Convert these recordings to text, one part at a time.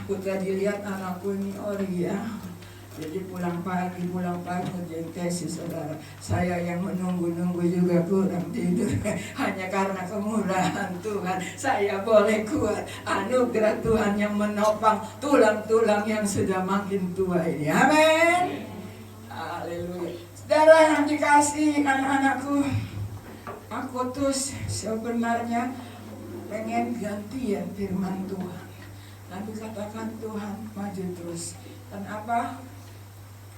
Aku tadi lihat anakku ini Oria. Jadi pulang pagi ngerjain tesis, saudara. Saya yang menunggu juga kurang tidur. Hanya karena kemurahan Tuhan, saya boleh kuat. Anugerah Tuhan yang menopang tulang-tulang yang sudah makin tua ini. Amin. Haleluya. Saudara yang dikasih anak-anakku, aku tuh sebenarnya pengen gantian firman Tuhan. Nanti katakan Tuhan maju terus. Dan apa?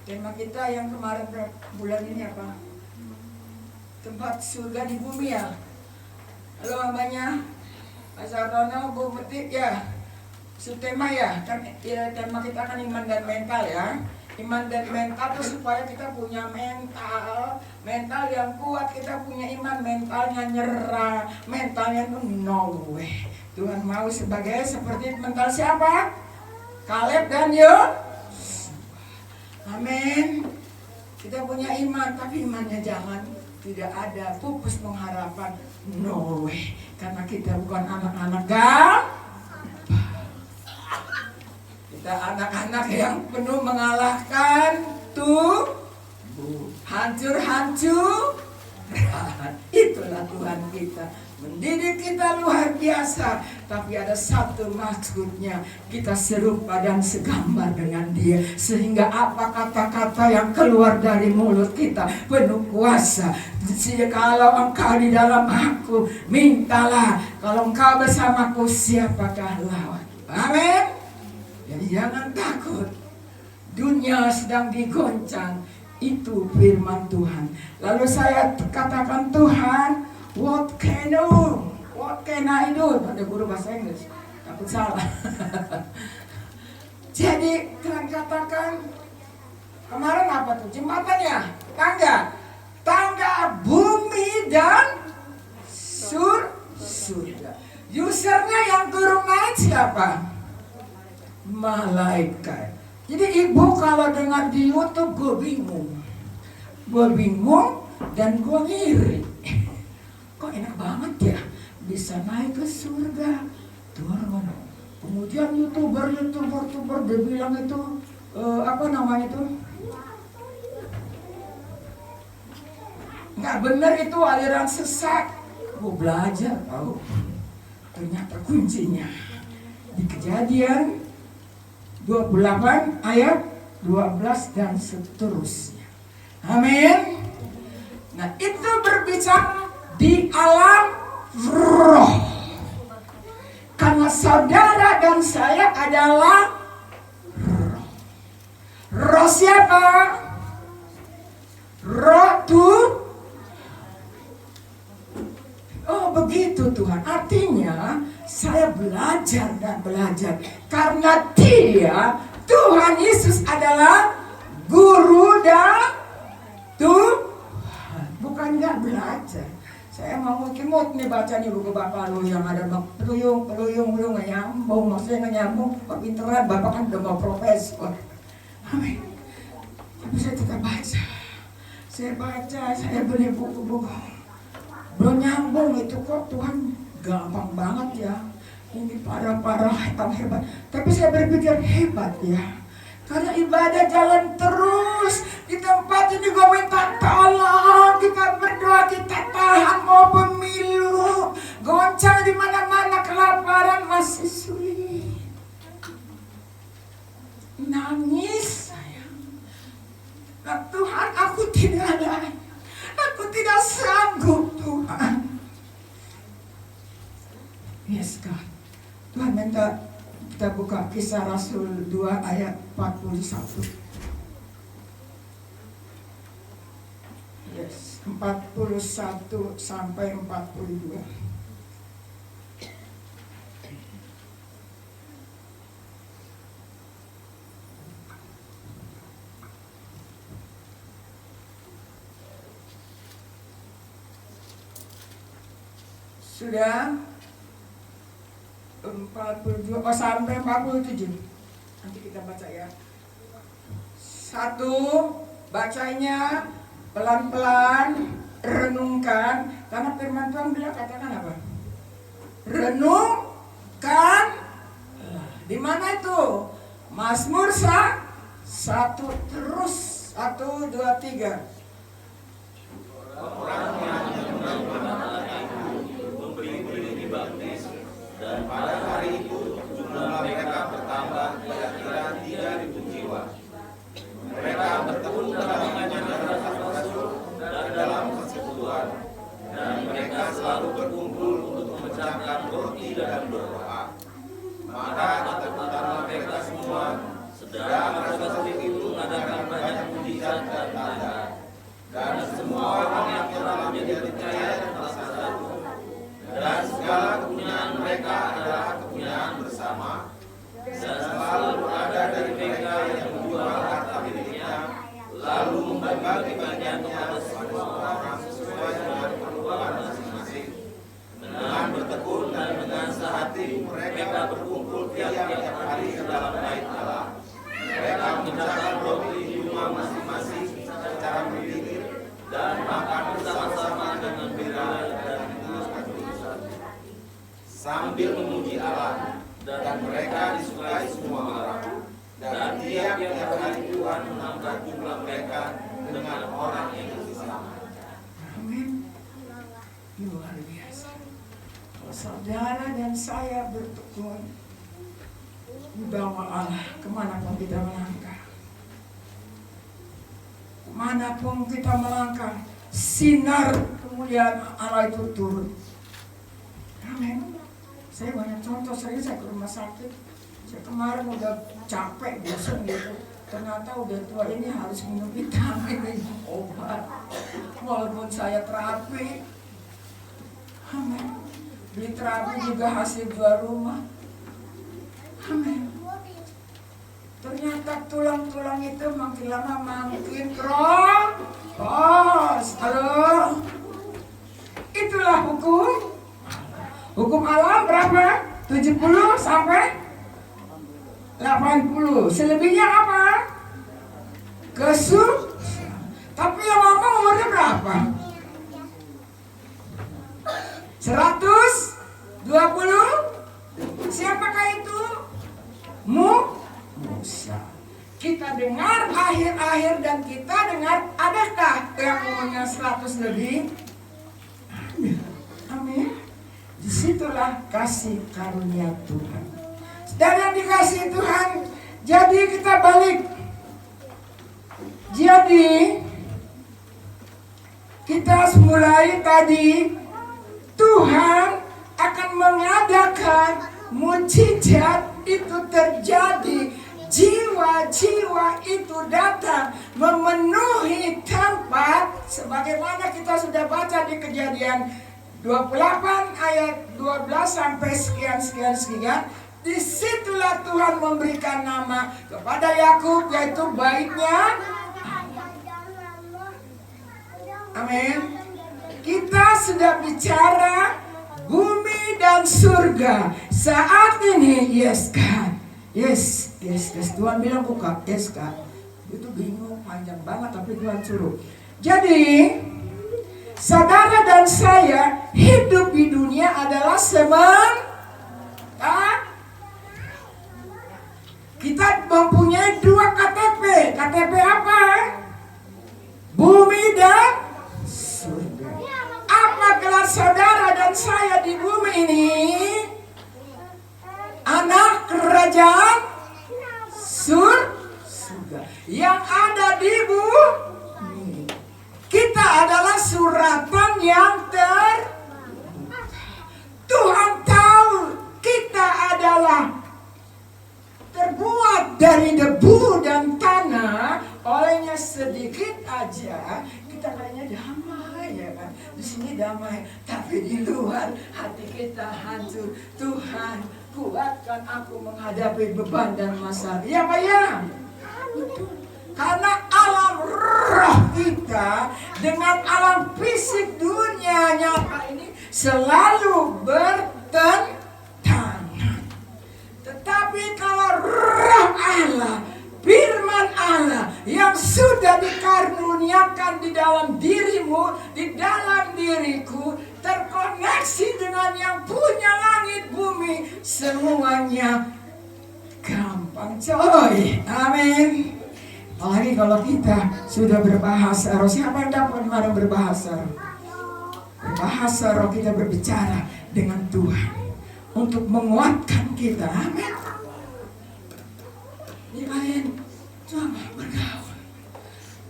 Tema kita yang kemarin bulan ini apa? Tempat surga di bumi ya. Halo mamanya, Pak Sartono, Bu Metik ya. Subtema ya, kan ya, tema kita kan iman dan mental ya. Iman dan mental itu supaya kita punya mental yang kuat, kita punya iman, mentalnya nyerah, mentalnya no way. Tuhan mau seperti mental siapa? Kaleb dan Yo. Amin. Kita punya iman, tapi imannya jangan tidak ada pupus pengharapan. No way. Karena kita bukan anak-anak kita anak-anak yang penuh mengalahkan hancur. Itulah Tuhan kita. Mendidik kita luar biasa, tapi ada satu maksudnya, kita serupa dan segambar dengan Dia, sehingga apa kata-kata yang keluar dari mulut kita penuh kuasa. Kalau engkau di dalam aku, mintalah. Kalau engkau bersamaku, siapakah lawan? Amin. Jadi jangan takut. Dunia sedang digoncang. Itu firman Tuhan. Lalu saya katakan, Tuhan, what can I do? Ada guru bahasa Inggris, takut salah. Jadi Tuhan katakan, kemarin apa tuh? Jembatannya, tangga bumi dan surga. Usernya yang turun naik siapa? Malaikat. Jadi ibu kalau dengar di YouTube, gue bingung dan gue ngiri. Kok enak banget ya, bisa naik ke surga, turun. Kemudian youtuber dia bilang itu apa namanya itu? Nggak benar, itu aliran sesat. Gue belajar tahu. Ternyata kuncinya di Kejadian 28 ayat 12 dan seterusnya. Amin. Nah, itu berbicara di alam roh. Karena saudara dan saya adalah roh. Roh siapa? Roh Tuhan. Oh begitu Tuhan. Artinya saya belajar dan belajar. Karena Dia, Tuhan Yesus adalah guru dan Tuhan. Bukan nggak belajar. Saya mau mut nih baca nih buku Bapak lo yang ada peluyung nggak nyambung, maksudnya nggak nyambung. Pak pinteran, Bapak kan udah mau profesor. Amin. Tapi saya tetap baca. Saya beli buku-buku. Belum nyambung itu kok, Tuhan gampang banget ya. Ini parah hebat. Tapi saya berpikir hebat ya. Karena ibadah jalan terus. Di tempat ini gue minta tolong. Kita berdoa, kita tahan mau pemilu. Goncang di mana-mana, kelaparan masih sulit. Nangis saya. Nah, Tuhan, aku tidak layak. Aku tidak sanggup, Tuhan. Yes, God. Tuhan minta kita buka Kisah Rasul 2 ayat 41. Yes, 41 sampai 42. Sudah 42 sampai 47. Nanti kita baca ya. 1, bacanya pelan-pelan, renungkan. Karena firman Tuhan bilang, katakan apa? Renungkan. Di mana itu? Mazmur 1 terus 1, 2, 3. Orang yang mengenal itu memberi diri dibaptis, dan pada hari itu jumlah mereka bertambah kira-kira 3.000 jiwa. Mereka bertemu dalam ajaran rasul dan dalam persekutuan, dan mereka selalu berkumpul untuk memecahkan roti dan berdoa. Maka ketakutanlah mereka semua, sedang rasul itu mengadakan banyak mujizat dan tanda. Dan semua orang yang telah menjadi kaya dan satu, dan segala kepunyaan mereka adalah kepunyaan bersama, dan selalu ada dari mereka yang menjual harta miliknya, lalu membagi bagian kepada semua orang sesuai dengan keperluan masing-masing. Dengan bertekun dan dengan sehati mereka berkumpul tiap-tiap hari ke dalam bait Allah. Mereka memecahkan roti di rumah masing-masing secara bergilir dan makan bersama-sama dengan bela dan tulus-tulusan sambil memuji Allah, dan mereka disukai semua orang. Dan tiap-tiap hari Tuhan menambah jumlah mereka dengan orang yang bersama. Amin. Luar biasa. Kalau saudara dan saya bertekun di bawah Allah, kemanapun kita melangkah, manapun kita melangkah, sinar kemuliaan Allah itu turun. Amin. Saya banyak contoh, saya ke rumah sakit. Saya kemarin udah capek, bosan gitu. Ternyata udah tua ini harus minum vitamin, minum obat. Walaupun saya terapi. Amin. Beli terapi juga hasil jual rumah. Amin. Ternyata tulang-tulang itu makin lama makin keropos. Halo. Itulah hukum. Hukum Allah berapa? 70 sampai 80. Selebihnya apa? Tapi yang ngomong umurnya berapa? 120? Siapakah itu? Musa. Kita dengar akhir-akhir dan kita dengar, adakah yang umurnya 100 lebih? Amin. Disitulah kasih karunia Tuhan. Dan yang dikasih Tuhan, jadi kita balik. Jadi kita mulai tadi, Tuhan akan mengadakan mujizat itu terjadi. Jiwa-jiwa itu datang memenuhi tempat, sebagaimana kita sudah baca di Kejadian 28 ayat 12 sampai sekian. Disitulah Tuhan memberikan nama kepada Yakub, yaitu baiknya. Amin. Kita sudah bicara bumi dan surga. Saat ini, yes God. Yes. Tuhan bilang buka, yes God. Itu bingung, panjang banget, tapi Tuhan suruh. Jadi, saudara dan saya hidup di dunia adalah kita mempunyai 2 KTP. KTP apa? Bumi dan surga. Apa gelar saudara dan saya di bumi ini? Anak kerajaan surga yang ada di bumi. Kita adalah suratan yang Tuhan tahu kita adalah terbuat dari debu dan tanah. Olehnya sedikit aja kita kayaknya damai, ya kan? Di sini damai, tapi di luar hati kita hancur. Tuhan, kuatkan aku menghadapi beban dan masalah. Iya Pak ya? Betul. Karena alam roh kita dengan alam fisik dunia nyata ini selalu bertentangan. Tetapi kalau roh Allah, firman Allah yang sudah dikaruniakan di dalam dirimu, di dalam diriku, terkoneksi dengan yang punya langit bumi, semuanya gampang coy. Amin. Apalagi kalau kita sudah berbahasa roh. Siapa yang dapat kemarin berbahasa roh? Berbahasa roh, kita berbicara dengan Tuhan untuk menguatkan kita. Amin. Ini kalian coba bergaul.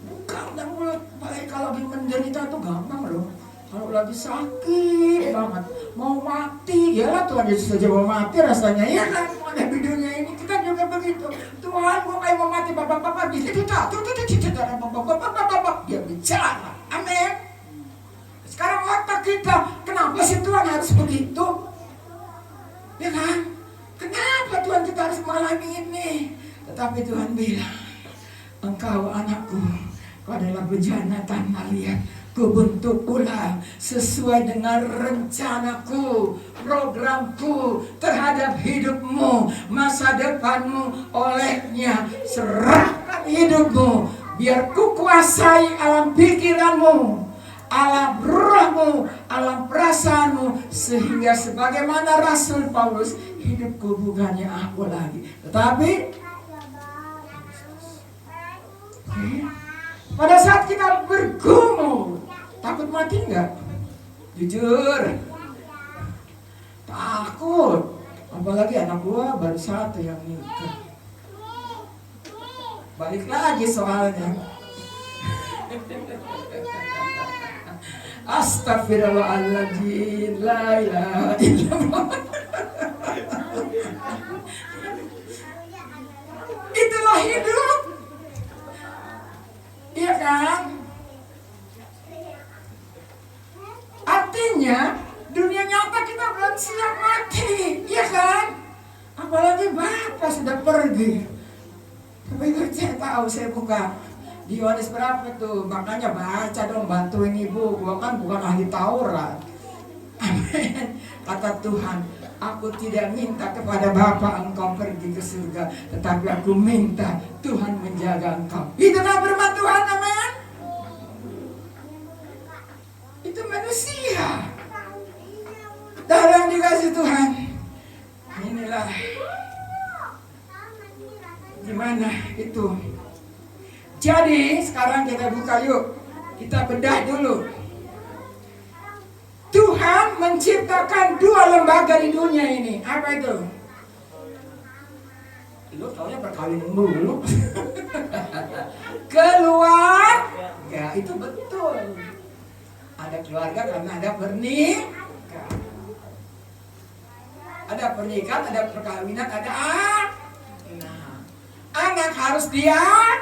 Bukan dan mulut. Apalagi kalau lagi menderita tuh gampang loh. Kalau lagi sakit banget, mau mati, ya lah Tuhan Yesus saja mau mati rasanya, ya kan? Ada di dunia ini kita juga begitu. Tuhan, gua kayak mau mati, bapak-bapak bisa kita, dia bicara, amin. Sekarang otak kita, kenapa sih Tuhan harus begitu? Ya kan? Kenapa Tuhan kita harus mengalami ini? Tetapi Tuhan bilang, engkau anakku, kau adalah bejana tanah liat. Kubentuk ulang sesuai dengan rencanaku, programku terhadap hidupmu, masa depanmu. Olehnya serahkan hidupmu, biar kukuasai alam pikiranmu, alam rohmu, alam perasaanmu, sehingga sebagaimana Rasul Paulus, hidupku bukannya aku lagi, tetapi pada saat kita bergumul, takut mati enggak? Jujur, takut. Apalagi anak gua baru satu yang nikah. Balik lagi soalnya. Astagfirullahaladzim, la ilaha illallah. Itulah hidup. Iya kan? Artinya dunia nyata kita belum siap mati, iya kan? Apalagi Bapak sudah pergi. Tapi saya tahu, saya buka di Yohanes berapa tuh, makanya baca dong, bantuin ibu. Gua kan bukan ahli Taurat. Amin. Kata Tuhan, aku tidak minta kepada Bapa engkau pergi ke surga, tetapi aku minta Tuhan menjaga engkau. Itulah firman Tuhan, amin. Itu manusia. Darah yang dikasih Tuhan. Inilah gimana itu. Jadi sekarang kita buka yuk. Kita bedah dulu. Tuhan menciptakan dua lembaga di dunia ini. Apa itu? Lu taunya berkawin dulu. Keluarga, itu betul. Ada keluarga karena ada pernikahan. Ada pernikahan, ada perkawinan, ada anak harus diajar.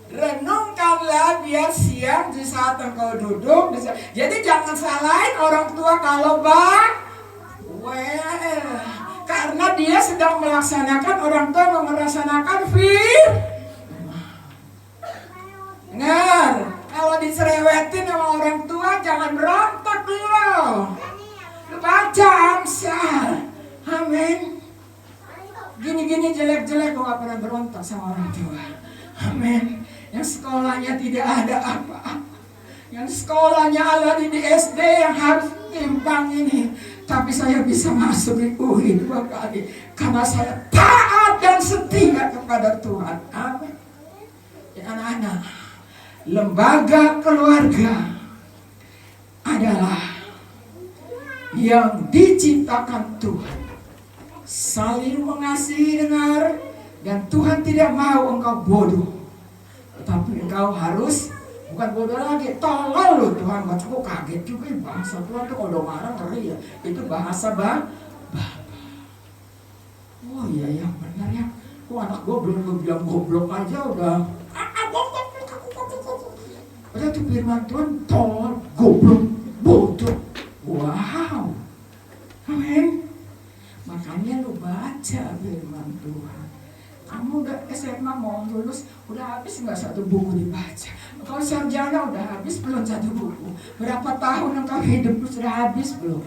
Renungkanlah biar siang di saat engkau duduk. Jadi jangan salahin orang tua kalau karena dia sedang melaksanakan, orang tua mau melaksanakan dengar, kalau dicerewetin sama orang tua jangan berontak lo. Baca Amsal, amin. Gini-gini jelek-jelek kok gak pernah berontak sama orang tua, amin. Yang sekolahnya tidak ada apa-apa, yang sekolahnya ala di SD yang harus timpang ini, tapi saya bisa masuk di UI 2 kali karena saya taat dan setia kepada Tuhan, amin. Ya anak-anak, lembaga keluarga adalah yang diciptakan Tuhan, saling mengasihi, dengar, dan Tuhan tidak mau engkau bodoh. Tapi engkau harus, bukan bodoh lagi, tolol loh Tuhan. Bacaku kaget juga bahasa Tuhan tuh kalau marah ngeri ya. Itu bahasa Bapak. Oh iya yang benar ya. Kok anak gue belum bilang goblok aja udah padahal itu firman Tuhan, tolol, goblok, bodoh. Wow, amin. Makanya lu baca firman Tuhan. Kamu udah SMA mau lulus, udah habis nggak satu buku dibaca? Kalau sarjana udah habis belum satu buku? Berapa tahun engkau hidup lu sudah habis belum?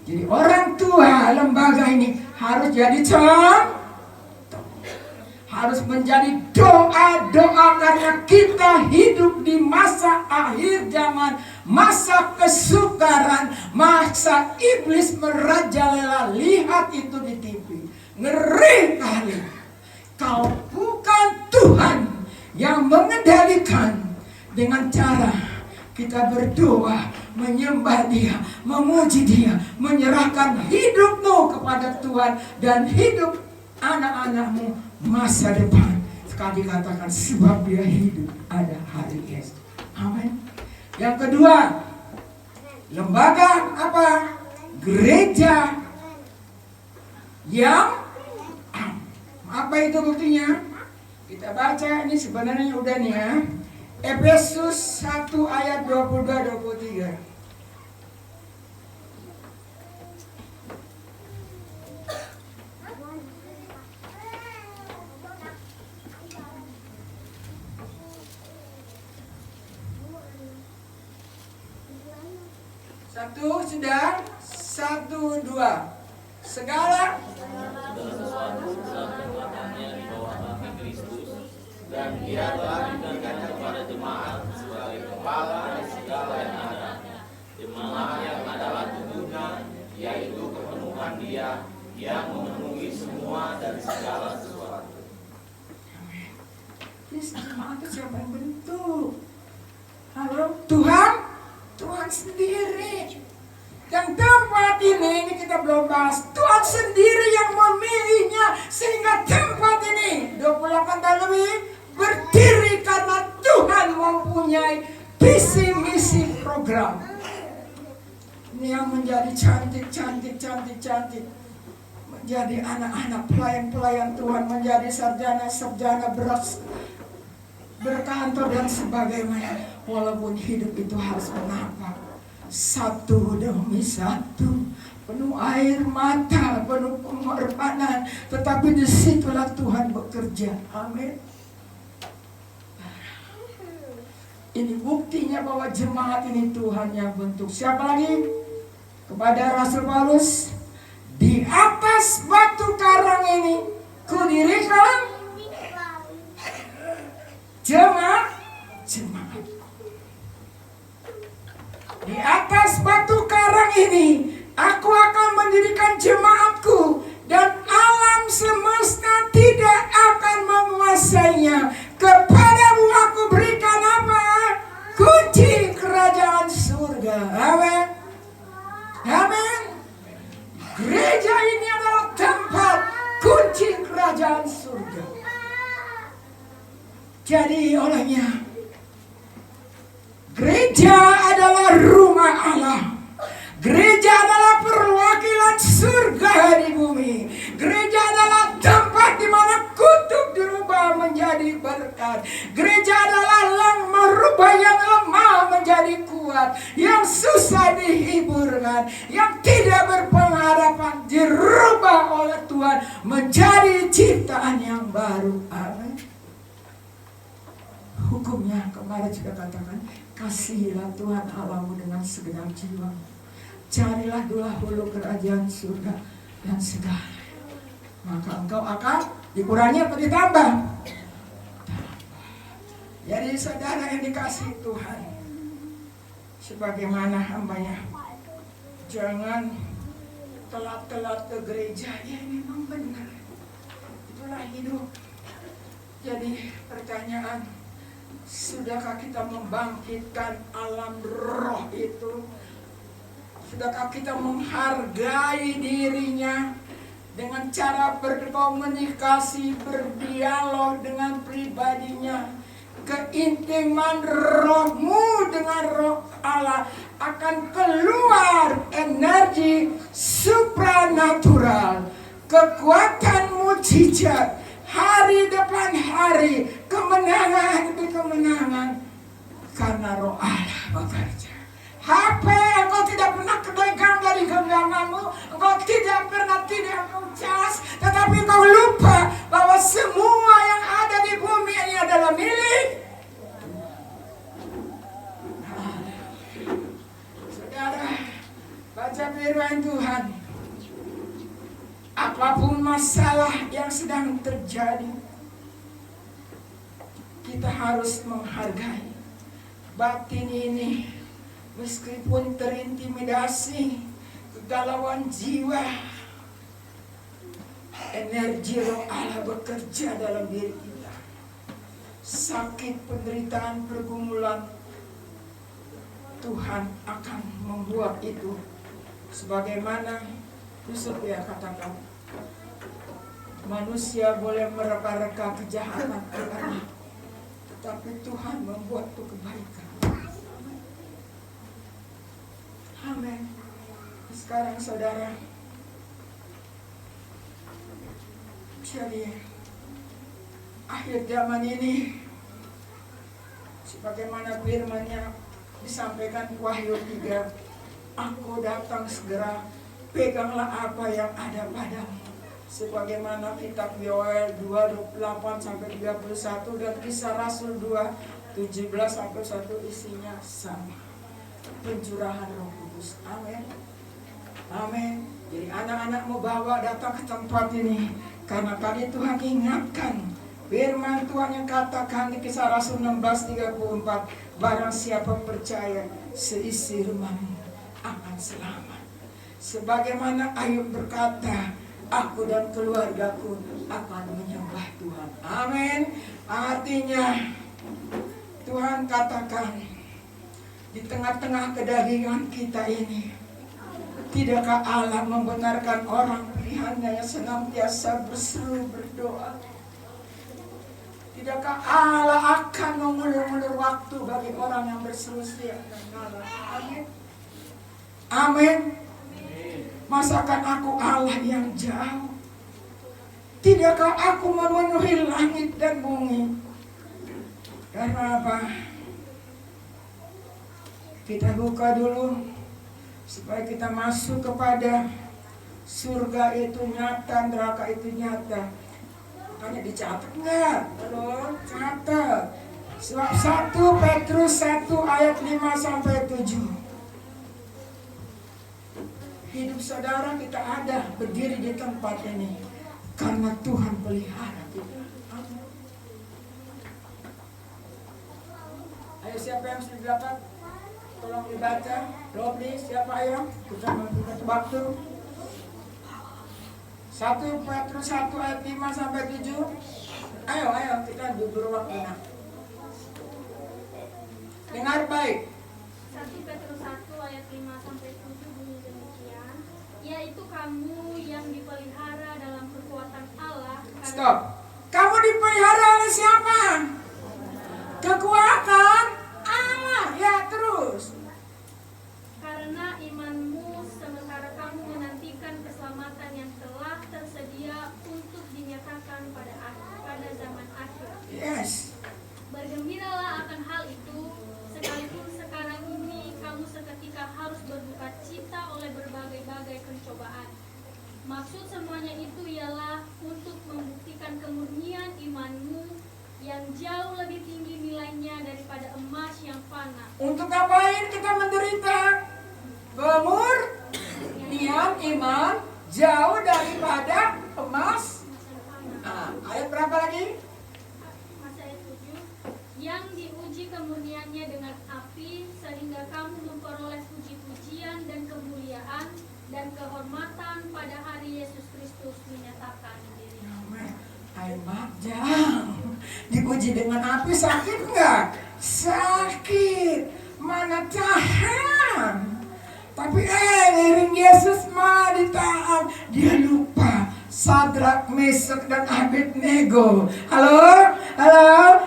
Jadi orang tua lembaga ini harus jadi contoh, harus menjadi doa-doa, karena kita hidup di masa akhir zaman, masa kesukaran, masa iblis merajalela. Lihat itu di TV, ngeri kali. Kalau bukan Tuhan yang mengendalikan, dengan cara kita berdoa, menyembah Dia, memuji Dia, menyerahkan hidupmu kepada Tuhan dan hidup anak-anakmu masa depan. Sekali katakan, sebab Dia hidup, ada hari esok. Amin. Yang kedua, lembaga apa? Gereja yang apa itu buktinya? Kita baca ini sebenarnya udah nih ya. Efesus 1 ayat 22-23. Satu sudah, 1, 2. Segala dan Dia telah diberikannya kepada jemaat sebagai kepala dari segala yang ada. Jemaat yang adalah tubuhnya, yaitu kepenuhan Dia yang memenuhi semua dari segala sesuatu. ini jemaat itu siapa yang bentuk? Halo, Tuhan? Tuhan sendiri. Yang tempat ini kita belum bahas. Tuhan sendiri yang memilihnya sehingga tempat ini 28 tahun lebih berdiri karena Tuhan mempunyai visi misi program. Ini yang menjadi cantik. Menjadi anak-anak pelayan-pelayan Tuhan, menjadi sarjana beras berkantor dan sebagainya. Walaupun hidup itu harus menapa satu demi satu, penuh air mata, penuh pengorbanan, tetapi disitulah Tuhan bekerja. Amin. Ini buktinya bahwa jemaat ini Tuhan yang bentuk. Siapa lagi? Kepada Rasul Paulus, di atas batu karang ini kudirikan jemaat. Di atas batu karang ini aku akan mendirikan jemaatku, dan alam semesta tidak akan menguasainya. Kepadamu aku berikan apa? Kunci kerajaan surga. Amin. Amin. Gereja ini adalah tempat kunci kerajaan surga. Jadi olehnya, gereja adalah rumah Allah. Gereja adalah perwakilan surga di bumi. Gereja adalah tempat di mana kutub dirubah menjadi berkat. Gereja adalah merubah yang lemah menjadi kuat, yang susah dihiburkan, yang tidak berpengharapan dirubah oleh Tuhan menjadi ciptaan yang baru. Amin. Hukumnya kemarin sudah katakan, kasihilah Tuhan Allahmu dengan segenap jiwa. Carilah dahulu kerajaan surga dan segalanya, maka engkau akan dikurangi atau ditambah. Jadi saudara yang dikasihi Tuhan, sebagaimana hambanya, jangan telat-telat ke gereja. Ya memang benar, itulah hidup. Jadi pertanyaan, sudahkah kita membangkitkan alam roh itu? Sudahkah kita menghargai dirinya dengan cara berkomunikasi, berdialog dengan pribadinya? Keintiman rohmu dengan roh Allah akan keluar energi supranatural, kekuatan mujizat, hari depan hari, kemenangan demi kemenangan, karena roh Allah bekerja. HP engkau tidak pernah kepegang dari genggamanmu, engkau tidak pernah tidak mencas, tetapi engkau lupa bahwa semua yang ada di bumi ini adalah milik. Saudara, baca firman Tuhan. Apapun masalah yang sedang terjadi, kita harus menghargai batin ini. meskipun terintimidasi, kegalauan jiwa, energi roh Allah bekerja dalam diri kita. Sakit, penderitaan, pergumulan, Tuhan akan membuat itu sebagaimana Yusuf ya katakan, manusia boleh mereka-reka kejahatan kita, tetapi Tuhan membuat itu kebaikan. Amin. Sekarang saudara, jadi akhir zaman ini sebagaimana firman-Nya disampaikan Wahyu 3, aku datang segera, peganglah apa yang ada padamu. Sebagaimana kitab Yoel 2:28-31 dan Kisah Rasul 2:17-1 isinya sama. Pencurahan Roh Kudus. Amin. Amin. Jadi anak-anakmu bawa datang ke tempat ini, karena tadi Tuhan ingatkan firman Tuhan yang katakan di Kisah Rasul 16:34, barang siapa percaya seisi rumahmu akan selamat. Sebagaimana Ayub berkata, aku dan keluargaku akan menyembah Tuhan. Amin. Artinya Tuhan katakan, di tengah-tengah kedagingan kita ini, tidakkah Allah membenarkan orang pilihannya yang senantiasa berseru berdoa? Tidakkah Allah akan mengulur-ulur waktu bagi orang yang berseru siang dan malam? Amin. Amin. Masakan aku Allah yang jauh? Tidakkah aku memenuhi langit dan bumi? Karena apa? Kita buka dulu supaya kita masuk kepada surga itu nyata, neraka itu nyata. Makanya dicatat enggak? Halo, catat. Sebab 1 Petrus 1 ayat 5-7. Hidup saudara kita ada berdiri di tempat ini karena Tuhan pelihara kita. Ayo siapa yang sudah dapat? Tolong dibaca. Robli, siapa ayo? Kita membuka waktu. 1 Petrus 1 ayat 5-7. Ayo kita duduk waktu. Dengar baik. 1 Petrus 1 ayat 5-7 bunyi demikian, yaitu kamu yang dipelihara dalam kekuatan Allah. Stop. Kamu dipelihara oleh siapa? Kekuatan Allah. Ya, terus. Karena imanmu sementara kamu menantikan keselamatan yang telah tersedia untuk dinyatakan pada zaman akhir. Yes. Bergembiralah akan hal itu, sekalipun sekarang ini kamu seketika harus berduka cita oleh berbagai-bagai pencobaan. Maksud semuanya itu ialah untuk membuktikan kemurnian imanmu yang jauh lebih tinggi nilainya daripada emas yang fana. Untuk ngapain kita menderita? Kemurnian iman jauh daripada emas. Ayat berapa lagi? Ayat 7. Yang diuji kemurniannya dengan api, sehingga kamu memperoleh puji-pujian dan kemuliaan dan kehormatan pada hari Yesus Kristus menyatakan dirinya. Ayat jauh. Diuji dengan api, sakit enggak? Sakit. Mana tahan. Tapi iring Yesus mah ditahan. Dia lupa Sadrak, Mesak, dan Abednego. Halo?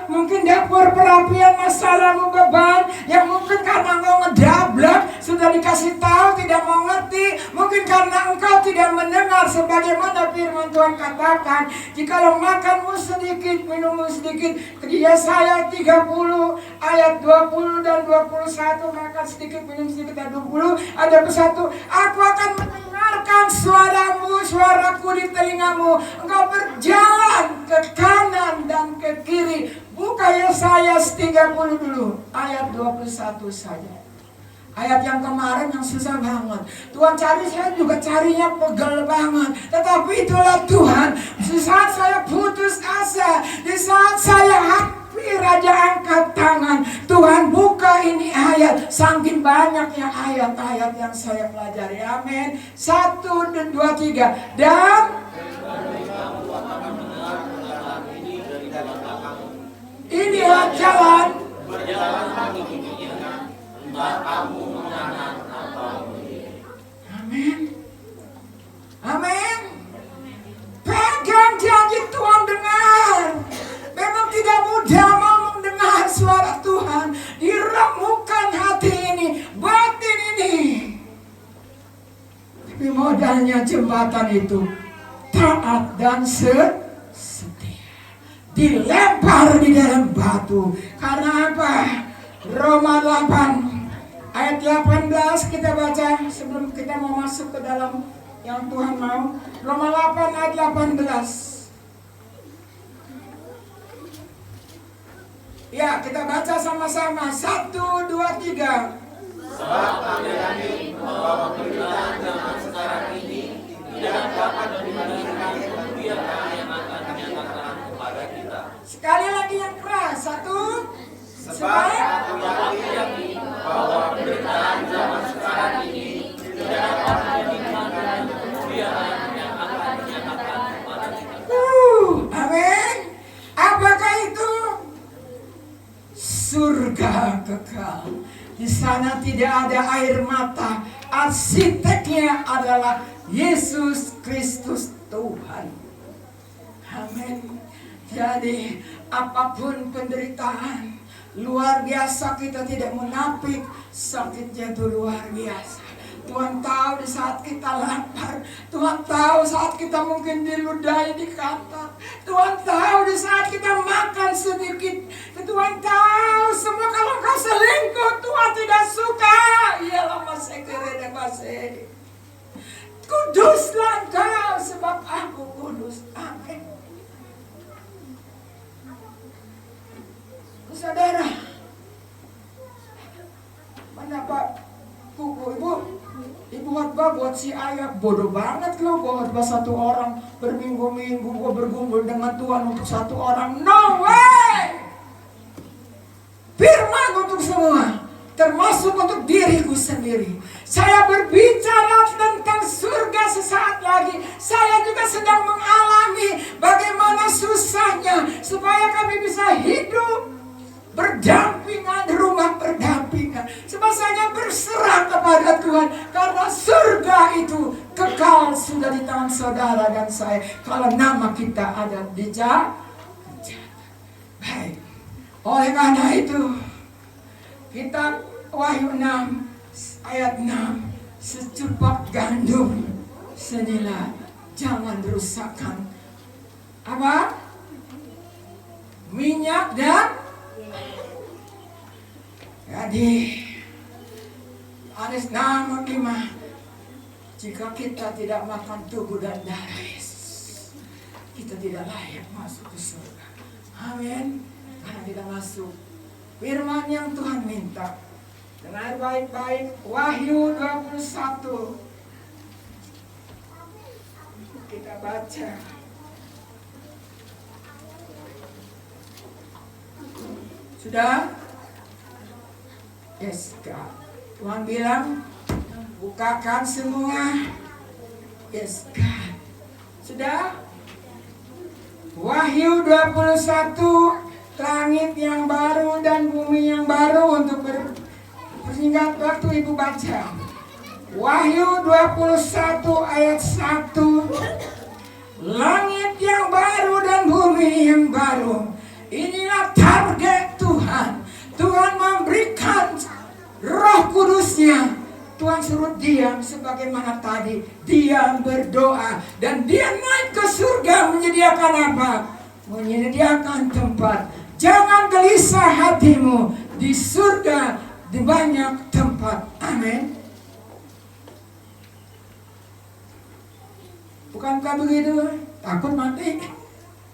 Mungkin dapur perapian masalahmu beban yang mungkin karena engkau ngedablek, sudah dikasih tahu tidak mau ngerti. Mungkin karena engkau tidak mendengar sebagaimana firman Tuhan katakan, jikalau makanmu sedikit, minummu sedikit. Yesaya 30 ayat 20 dan 21, makan sedikit, minum sedikit, dan 20 ada pesatu, aku akan mendengarkan suaramu, suaraku di telingamu. Engkau berjalan ke kanan dan ke kiri. Buka Yesaya 30 dulu, ayat 21 saja. Ayat yang kemarin yang susah banget. Tuhan cari, saya juga carinya pegel banget. Tetapi itulah Tuhan. Di saat saya putus asa, di saat saya Raja angkat tangan. Tuhan buka ini ayat. Saking banyaknya ayat-ayat yang saya pelajari. Amin. 1, 2, 3. Dan inilah jalan. Berjalanlah mengikutinya, entah kamu menganan atau menyirik. Amin. Amin. Pegang janji Tuhan, dengar. Memang tidak mudah mau mendengar suara Tuhan. Diremukkan hati ini, batin ini. Tapi modalnya jembatan itu taat dan setia. Dilempar di dalam batu. Karena apa? Roma 8 ayat 18 kita baca sebelum kita mau masuk ke dalam yang Tuhan mau. Roma 8 ayat 18. Ya, kita baca sama-sama. 1, 2, 3. Sebab kami yakin bahwa pemberitaan zaman sekarang ini tidak dapat dibandingkan kemuliaan yang akan dinyatakan kepada kita. Sekali lagi yang keras. 1. Sebab aku yakin bahwa pemberitaan zaman sekarang ini tidak dapat dibandingkan kemuliaan yang akan dinyatakan kepada kita. Amin. Apakah itu? Surga kekal. Di sana tidak ada air mata. Arsiteknya adalah Yesus Kristus Tuhan. Amin. Jadi apapun penderitaan, luar biasa, kita tidak munafik. Sakitnya itu luar biasa. Tuhan tahu di saat kita lapar. Tuhan tahu saat kita mungkin diludahi di kantor. Tuhan tahu di saat kita makan sedikit. Tuhan tahu semua. Kalau kau selingkuh, Tuhan tidak suka. Ialah masih kere masih. Kuduslah engkau sebab aku kudus. Amin. Saudara, mengapa kuku ibu khotbah buat si ayah? Bodoh banget lo buat khotbah satu orang berminggu-minggu gua bergumul dengan Tuhan untuk satu orang. No way. Firman untuk semua, termasuk untuk diriku sendiri. Saya berbicara tentang surga sesaat lagi. Saya juga sedang mengalami bagaimana susahnya supaya kami bisa hidup berdampingan, rumah berdampingan. Sebab saya berserah kepada Tuhan. Karena surga itu kekal sudah di tangan saudara dan saya. Kalau nama kita ada di jalan. Baik. Oleh karena itu, kitab Wahyu 6 ayat 6. Secupak gandum senilai, jangan rusakkan apa? Minyak dan jadi Yohanes 6:5, jika kita tidak makan tubuh dan darah Yesus, kita tidak layak masuk ke surga. Amin. Karena kita masuk firman yang Tuhan minta. Dengar baik-baik, Wahyu 21. Kita baca. Sudah? Yes, God. Tuhan bilang, bukakan semua. Yes, God. Sudah? Wahyu 21, langit yang baru dan bumi yang baru. Untuk bersingkat waktu ibu baca. Wahyu 21 ayat 1. Langit yang baru dan bumi yang baru. Inilah target Tuhan. Tuhan memberikan Roh Kudusnya. Tuhan suruh diam sebagaimana tadi. Diam berdoa. Dan dia naik ke surga menyediakan apa? Menyediakan tempat. Jangan gelisah hatimu. Di surga di banyak tempat. Amin. Bukankah begitu? Takut mati.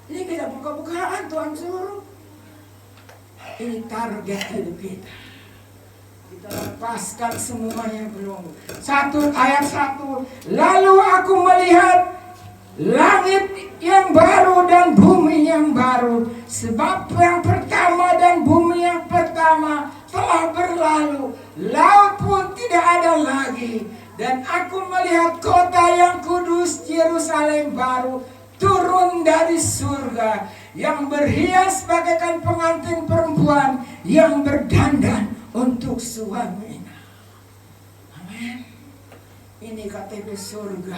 Ini kita buka-bukaan Tuhan suruh. Ini target hidup kita. Kita lepaskan semuanya belum. Ayat 1. Lalu aku melihat langit yang baru dan bumi yang baru. Sebab yang pertama dan bumi yang pertama telah berlalu, laut pun tidak ada lagi. Dan aku melihat kota yang kudus, Yerusalem baru, turun dari surga, yang berhias bagaikan pengantin perempuan yang berdandan untuk suaminya. Amin. Ini KTP surga.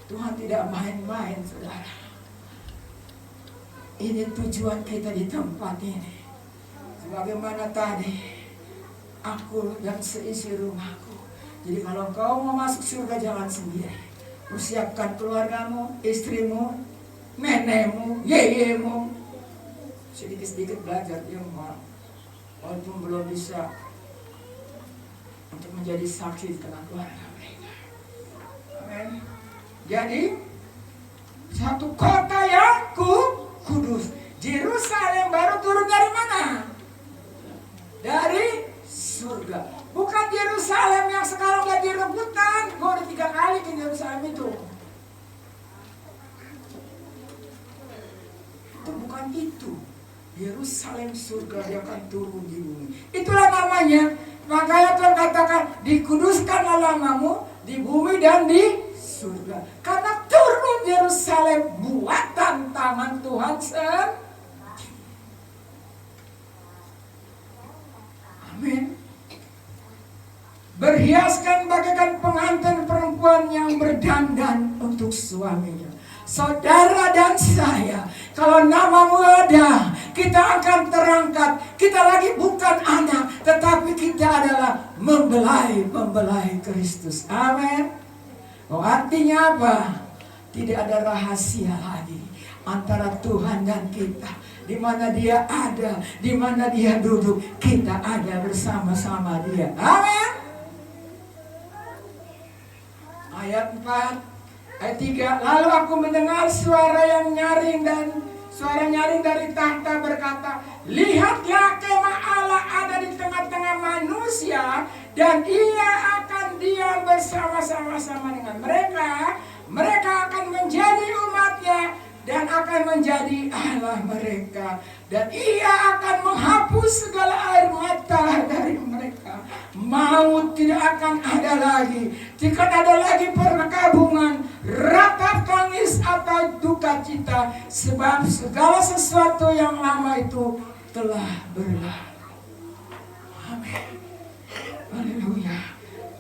Tuhan tidak main-main, saudara. Ini tujuan kita di tempat ini. Sebagaimana tadi, aku dan seisi rumahku. Jadi kalau kau mau masuk surga, jangan sendiri. Persiapkan keluargamu, istrimu, nenekmu, yeyemu. Sedikit-sedikit belajar ilmu, walaupun belum bisa untuk menjadi saksi di tengah keluarga mereka. Amin. Jadi satu kota yang kudus. Yerusalem baru turun dari mana? Dari surga. Bukan Yerusalem yang sekarang lagi rebutan. Gue udah 3 kali ke Yerusalem itu. Itu bukan itu. Yerusalem surga yang akan turun di bumi. Itulah namanya. Makanya Tuhan katakan, dikuduskanlah namamu di bumi dan di surga. Karena turun Yerusalem buatan tangan Tuhan sendiri. Amin. Berhiaskan bagaikan pengantin perempuan yang berdandan untuk suaminya. Saudara dan saya, kalau namamu ada, kita akan terangkat. Kita lagi bukan anak, tetapi kita adalah membelai Kristus. Amin. Oh, artinya apa? Tidak ada rahasia lagi antara Tuhan dan kita. Di mana Dia ada, di mana Dia duduk, kita ada bersama-sama Dia. Amin. Ayat 4, ayat 3. Lalu aku mendengar suara nyaring dari tahta berkata, lihatlah kemah Allah ada di tengah-tengah manusia, dan Ia akan diam bersama-sama dengan mereka. Mereka akan menjadi umatnya dan akan menjadi Allah mereka. Dan Ia akan menghapus segala air mata dari mereka. Maut tidak akan ada lagi. Tidak ada lagi perkabungan, ratap tangis atau duka cita. Sebab segala sesuatu yang lama itu telah berlalu. Amin. Haleluya.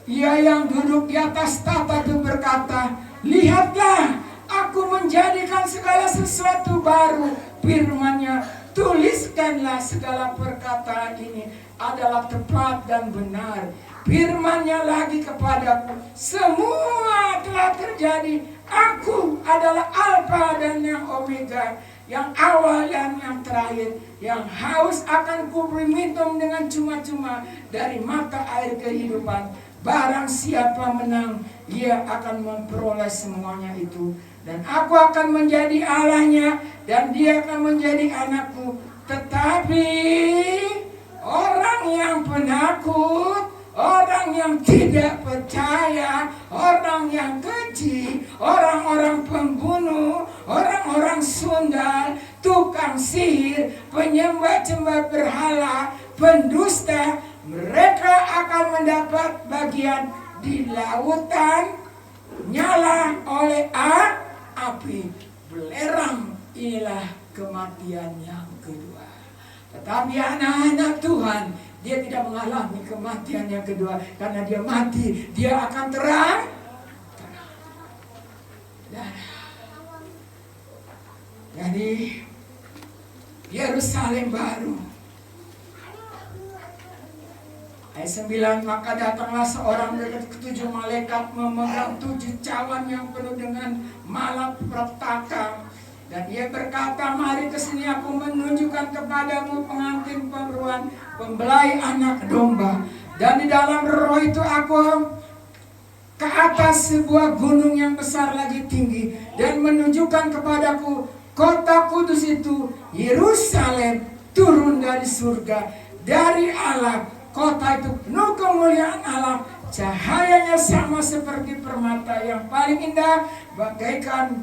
Ia yang duduk di atas tahta itu berkata, lihatlah, aku menjadikan segala sesuatu baru. Firman-Nya, tuliskanlah segala perkataan ini adalah tepat dan benar. Firman-Nya lagi kepadaku, semua telah terjadi. Aku adalah Alfa dan yang Omega, yang awal dan yang terakhir. Yang haus akan kuberi minum dengan cuma-cuma dari mata air kehidupan. Barang siapa menang, ia akan memperoleh semuanya itu. Dan aku akan menjadi Allahnya, dan dia akan menjadi anakku. Tetapi orang yang penakut, orang yang tidak percaya, orang yang keji, orang-orang pembunuh, orang-orang sundal, tukang sihir, penyembah-sembah berhala, pendusta, mereka akan mendapat bagian di lautan nyala oleh api. Belerang, inilah kematian yang kedua. Tetapi anak-anak Tuhan, dia tidak mengalami kematian yang kedua. Karena dia mati, dia akan terang. Jadi Yerusalem baru. Ayat 9, maka datanglah seorang dari ketujuh malaikat memegang 7 cawan yang penuh dengan malapetaka. Dan ia berkata, mari ke sini, aku menunjukkan kepadamu pengantin perempuan, pembelai anak domba. Dan di dalam roh itu aku ke atas sebuah gunung yang besar lagi tinggi, dan menunjukkan kepadaku kota kudus itu, Yerusalem, turun dari surga, dari Allah. Kota itu penuh kemuliaan Allah, Cahayanya sama seperti permata yang paling indah, bagaikan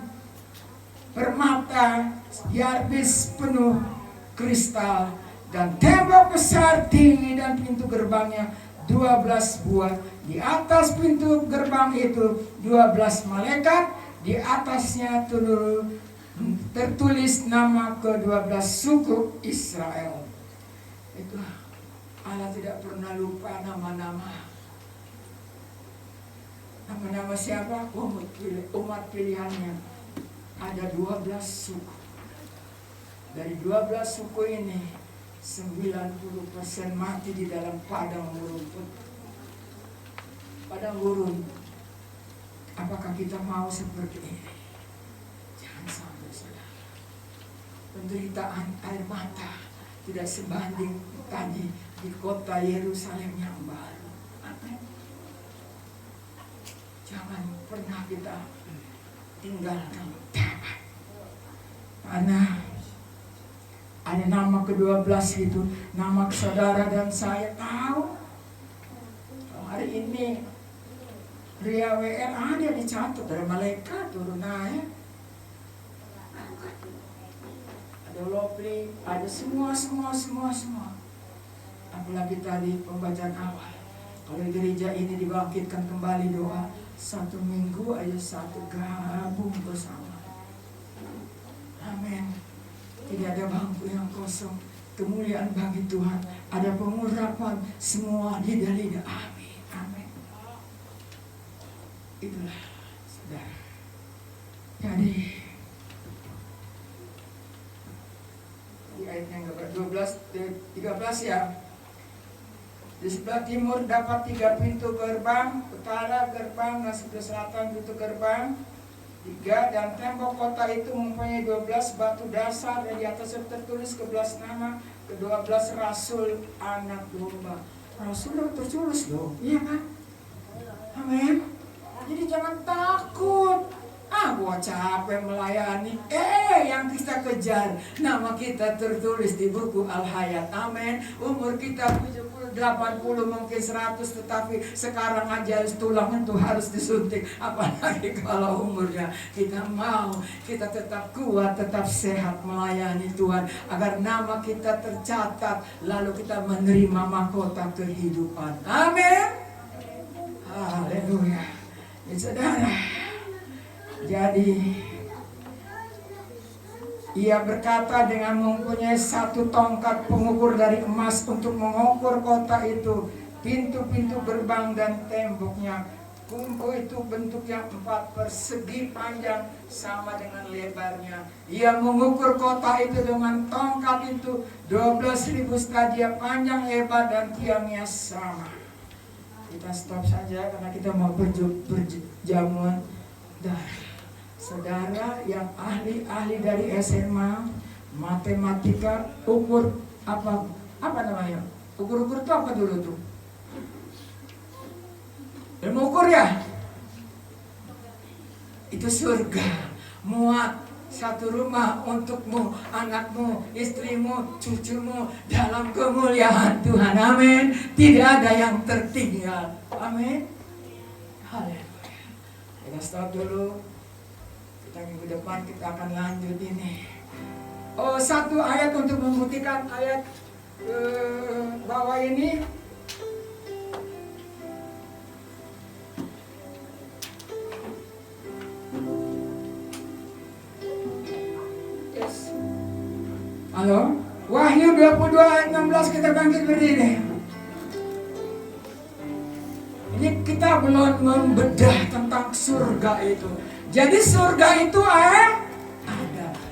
permata yarbis penuh kristal. Dan tembok besar tinggi dan pintu gerbangnya 12 buah. Di atas pintu gerbang itu 12 malaikat. Di atasnya tertulis nama ke-12 suku Israel. Itu Allah tidak pernah lupa nama-nama. Nama-nama siapa? Umat pilihannya. Ada 12 suku. Dari 12 suku ini 90% mati di dalam padang rumput. Padang gurun. Apakah kita mau seperti ini? Jangan sampai, saudara. Penderitaan air mata tidak sebanding tadi di kota Yerusalem yang baru. Amin. Jangan pernah kita tinggalkan taat. Karena ada nama ke-12 itu, nama saudara dan saya tahu. Hari ini Ria WR ada dicatat, ada malaikat turun naik. Ada Lopli, ada semua. Apalagi tadi pembacaan awal. Kalau gereja ini dibangkitkan kembali doa 1 minggu aja satu gabung bersama. Amin. Tidak ada bangku yang kosong. Kemuliaan bagi Tuhan. Ada pengurapan semua lidah-lidah. Amin. Amin. Itulah, saudara. Jadi di ayat yang 13 ya. Di sebelah timur dapat 3 pintu gerbang, utara gerbang, dan sebelah selatan pintu gerbang 3, dan tembok kota itu mempunyai 12 batu dasar, dan di atasnya tertulis 11 nama ke-12 rasul anak domba. Rasul tertulis loh, iya kan? Amin. Jadi jangan takut. Gua capek melayani. Yang kita kejar, nama kita tertulis di buku Al-Hayat. Amin. Umur kita 70, 80, mungkin 100, tetapi sekarang aja tulang itu harus disuntik. Apalagi kalau umurnya kita mau, kita tetap kuat, tetap sehat melayani Tuhan, agar nama kita tercatat, lalu kita menerima mahkota kehidupan. Amin. Haleluya. Saudara, jadi ia berkata dengan mempunyai 1 tongkat pengukur dari emas untuk mengukur kota itu, pintu-pintu gerbang dan temboknya. Kumpu itu bentuknya 4 persegi panjang sama dengan lebarnya. Ia mengukur kota itu dengan tongkat itu 12.000 stadia panjang, lebar, dan tiangnya sama. Kita stop saja karena kita mau berjamuan. Saudara yang ahli dari SMA, matematika, ukur apa namanya? Ukur-ukur itu apa dulu tuh? Ilmu ukur ya? Itu surga. Muat 1 rumah untukmu, anakmu, istrimu, cucumu dalam kemuliaan Tuhan. Amin. Tidak ada yang tertinggal. Amin. Haleluya. Kita stop dulu. Kita minggu depan kita akan lanjut ini. 1 ayat untuk membuktikan ayat bawah ini. Halo, Wahyu 22 ayat 16, kita bangkit berdiri. Ini kita belum membedah tentang surga itu. Jadi surga itu ada.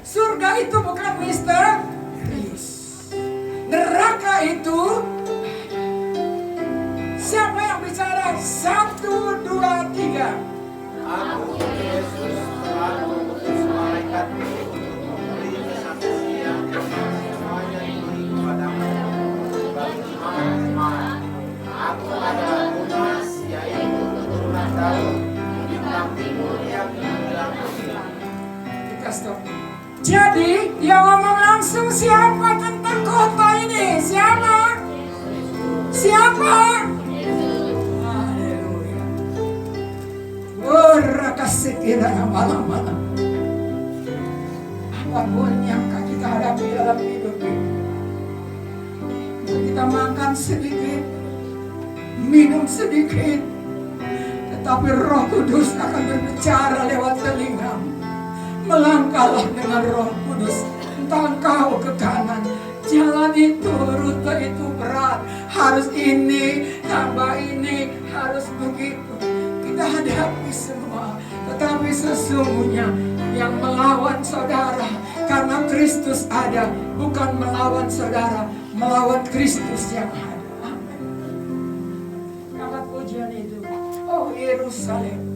Surga itu bukan misterius. Neraka itu ada. Siapa yang bicara? 1, 2, 3. Aku Yesus telah mengutus malaikatku untuk memberi kesaksian semuanya diberi kepadamu bagi jemaat-jemaat. Aku adalah Tunas, yaitu keturunan Daud, bintang timur yang dibilang hilang. Kita stop. Jadi yang ngomong langsung siapa tentang kota ini? Siapa? Haleluya. kasih kiranya malam-malam. Apapun yang kita hadapi dalam hidup ini, kita makan sedikit, minum sedikit, tetapi Roh Kudus akan berbicara lewat telingamu. Melangkahlah dengan Roh Kudus. Entah engkau ke kanan, jalan itu, rute itu berat, harus ini, tambah ini, harus begitu. Kita hadapi semua, tetapi sesungguhnya yang melawan saudara karena Kristus ada, bukan melawan saudara, melawan Kristus yang ada. Amin. Angkat pujian itu. Oh Yerusalem,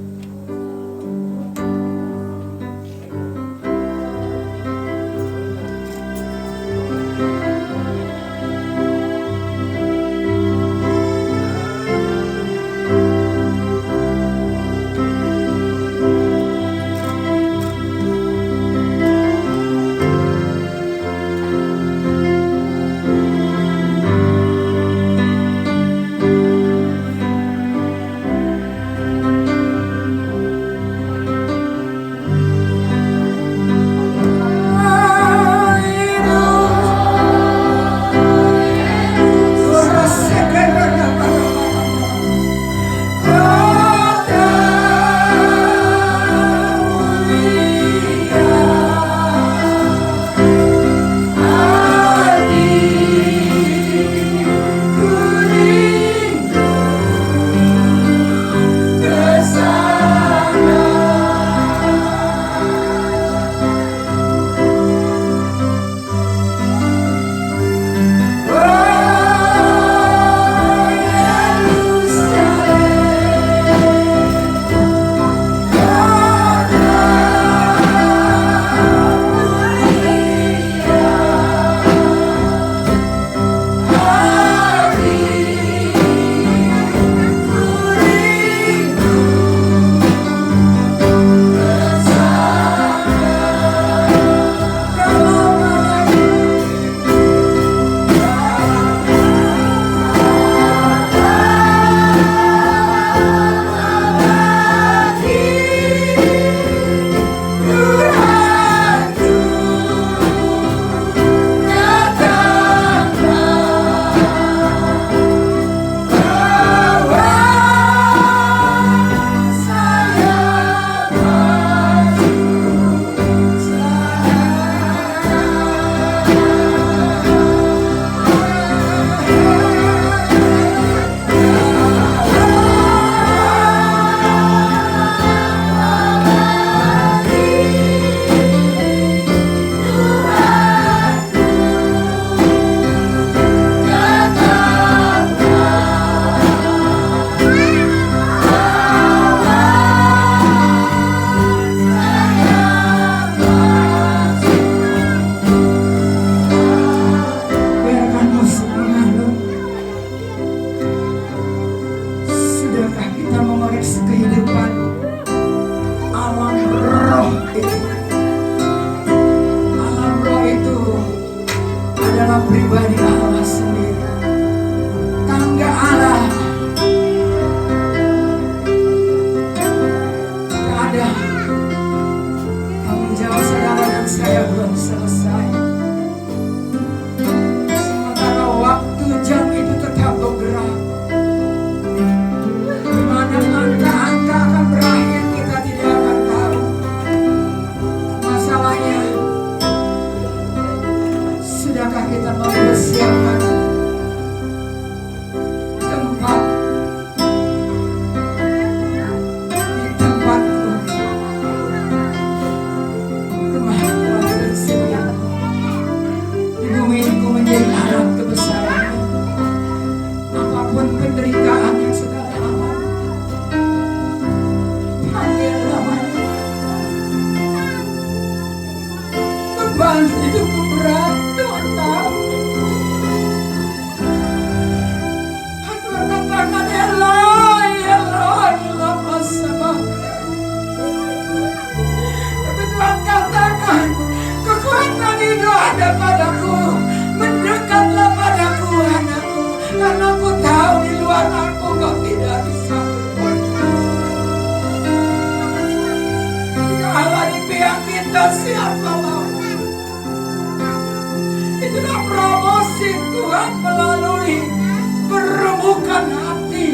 lembutkan hati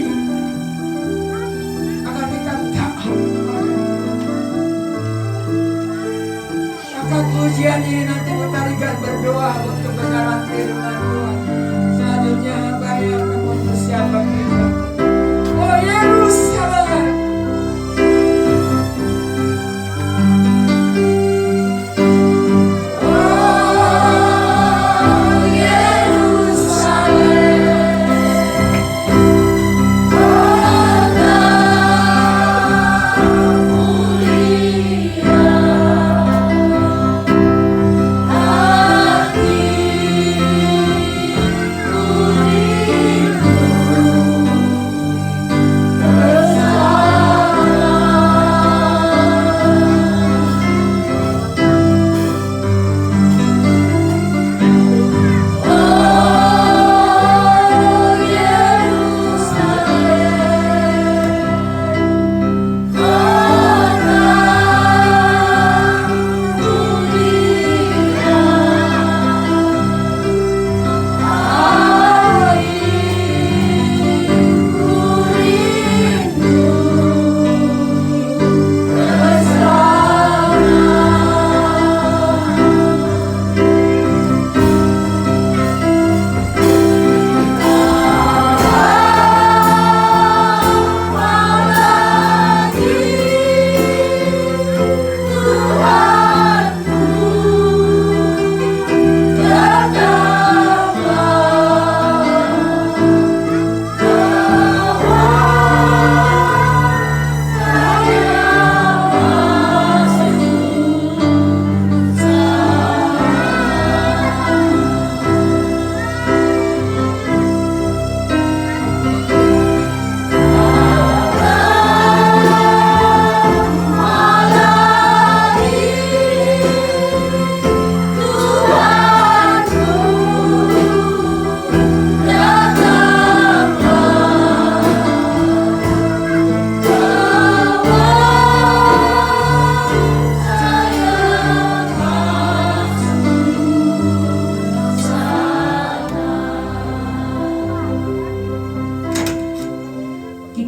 agar kita taat kepada. Maka pujian ini nanti bertarikan berdoa untuk kebenaran firman Tuhan. Selanjutnya hamba yang akan mempersiapkan kita. Oh Yerusalem,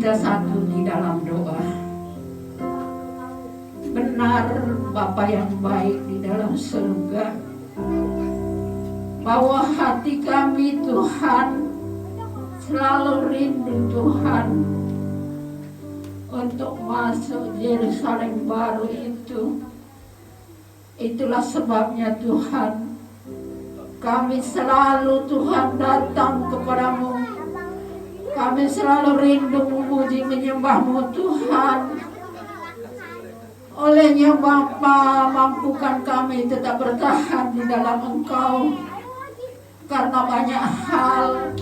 kita satu di dalam doa. Benar Bapa yang baik di dalam surga, bahwa hati kami Tuhan selalu rindu Tuhan untuk masuk Yerusalem baru itu. Itulah sebabnya Tuhan, kami selalu Tuhan datang kepadamu. Kami selalu rindu memuji menyembah-Mu Tuhan. Olehnya Bapa, mampukan kami tetap bertahan di dalam Engkau. Karena banyak hal